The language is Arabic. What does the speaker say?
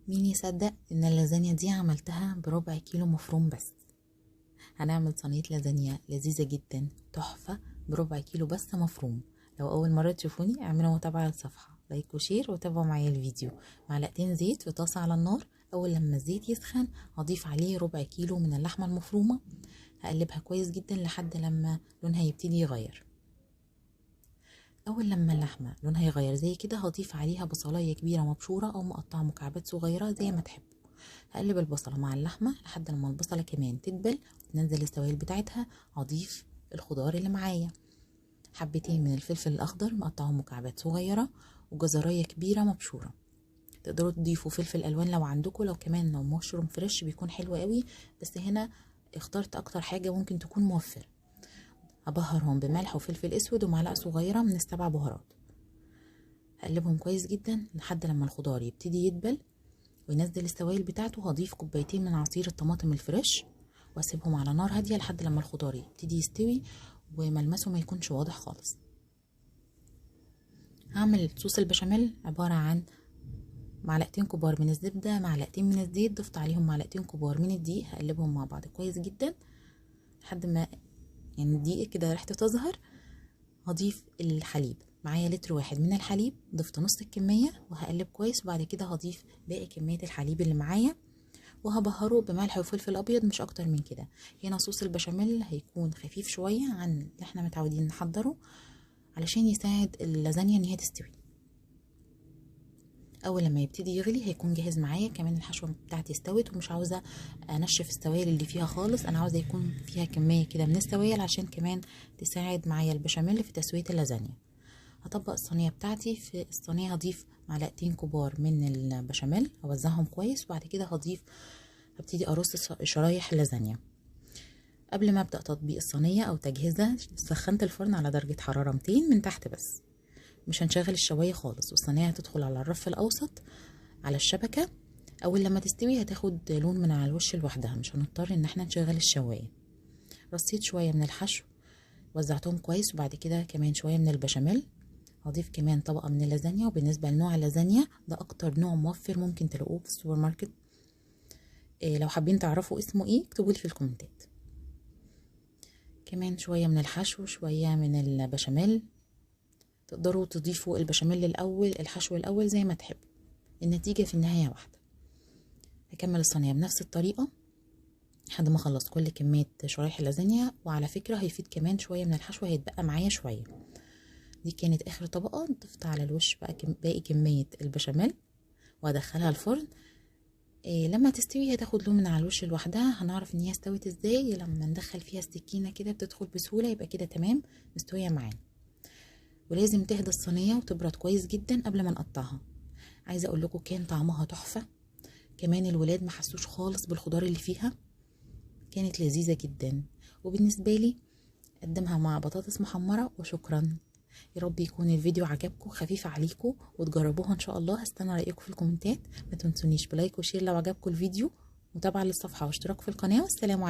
مين يصدق ان اللازانيا دي عملتها بربع كيلو مفروم بس. هنعمل صينيه لازانيا لذيذه جدا تحفه بربع كيلو بس مفروم. لو اول مره تشوفوني اعملوا متابعه للصفحه، لايك وشير وتابعوا معايا الفيديو. معلقتين زيت في طاسه على النار، اول لما الزيت يسخن هضيف عليه ربع كيلو من اللحمه المفرومه، هقلبها كويس جدا لحد لما لونها يبتدي يغير. اول لما اللحمه لونها يغير زي كده هضيف عليها بصلايه كبيره مبشوره او مقطعه مكعبات صغيره زي ما تحبوا. هقلب البصله مع اللحمه لحد لما البصله كمان تدبل وتنزل السوائل بتاعتها. هضيف الخضار اللي معايا، حبتين من الفلفل الاخضر مقطعهم مكعبات صغيره وجزرايه كبيره مبشوره. تقدروا تضيفوا فلفل الوان لو عندكم، لو كمان لو مشروم فريش بيكون حلو قوي، بس هنا اخترت اكتر حاجه ممكن تكون موفره. هبهرهم بملح وفلفل اسود ومعلقه صغيره من السبع بهارات. هقلبهم كويس جدا لحد لما الخضار يبتدي يدبل وينزل السوائل بتاعته. هضيف كوبايتين من عصير الطماطم الفريش واسيبهم على نار هاديه لحد لما الخضار يبتدي يستوي وملمسه ما يكونش واضح خالص. هعمل صوص البشاميل عباره عن معلقتين كبار من الزبده، معلقتين من الزيت، ضفت عليهم معلقتين كبار من الدقيق. هقلبهم مع بعض كويس جدا لحد ما يعني الدقيق كده ريحته تظهر. هضيف الحليب، معايا لتر واحد من الحليب، ضفت نص الكميه وهقلب كويس. وبعد كده هضيف باقي كميه الحليب اللي معايا وهبهره بملح وفلفل ابيض مش اكتر من كده. هنا صوص البشاميل هيكون خفيف شويه عن اللي احنا متعودين نحضره علشان يساعد اللازانيا ان هي تستوي. اول لما يبتدي يغلي هيكون جاهز معايا. كمان الحشوه بتاعتي استوت ومش عاوزه انشف السوائل اللي فيها خالص، انا عاوزه يكون فيها كميه كده من السوائل عشان كمان تساعد معايا البشاميل في تسويه اللازانيا. هطبق الصينيه بتاعتي. في الصينيه هضيف معلقتين كبار من البشاميل اوزعهم كويس، وبعد كده هبتدي ارص شرايح اللازانيا. قبل ما ابدا تطبيق الصينيه او تجهيزها سخنت الفرن على درجه حراره 200 من تحت بس، مش هنشغل الشوايه خالص، والصينيه هتدخل على الرف الاوسط على الشبكه. اول لما تستوي هتاخد لون من على الوش لوحدها، مش هنضطر ان احنا نشغل الشوايه. رصيت شويه من الحشو وزعتهم كويس، وبعد كده كمان شويه من البشاميل. هضيف كمان طبقه من اللازانيا، وبالنسبه لنوع اللازانيا ده اكتر نوع موفر ممكن تلاقوه في السوبر ماركت. لو حابين تعرفوا اسمه ايه اكتبولي في الكومنتات. كمان شويه من الحشو شويه من البشاميل. تقدروا تضيفوا البشاميل الاول الحشو الاول زي ما تحبوا، النتيجه في النهايه واحده. هكمل الصينيه بنفس الطريقه لحد ما اخلص كل كميه شرايح اللازانيا. وعلى فكره هيفيد كمان شويه من الحشو، هيتبقى معايا شويه. دي كانت اخر طبقه. ضفت على الوش بقى باقي كميه البشاميل وادخلها الفرن. لما تستوي هتاخد لون من على الوش لوحدها. هنعرف ان هي استوت ازاي لما ندخل فيها السكينه كده بتدخل بسهوله، يبقى كده تمام مستويه معانا. ولازم تهدى الصينيه وتبرد كويس جدا قبل ما نقطعها. عايزه اقول لكم كان طعمها تحفه، كمان الولاد ما حسوش خالص بالخضار اللي فيها، كانت لذيذه جدا. وبالنسبه لي قدمها مع بطاطس محمره وشكرا. يا رب يكون الفيديو عجبكم خفيف عليكم وتجربوها ان شاء الله. هستنى رايكم في الكومنتات. ما تنسونيش بلايك وشير لو عجبكم الفيديو، متابعه للصفحه واشتراك في القناه. والسلام عليكم.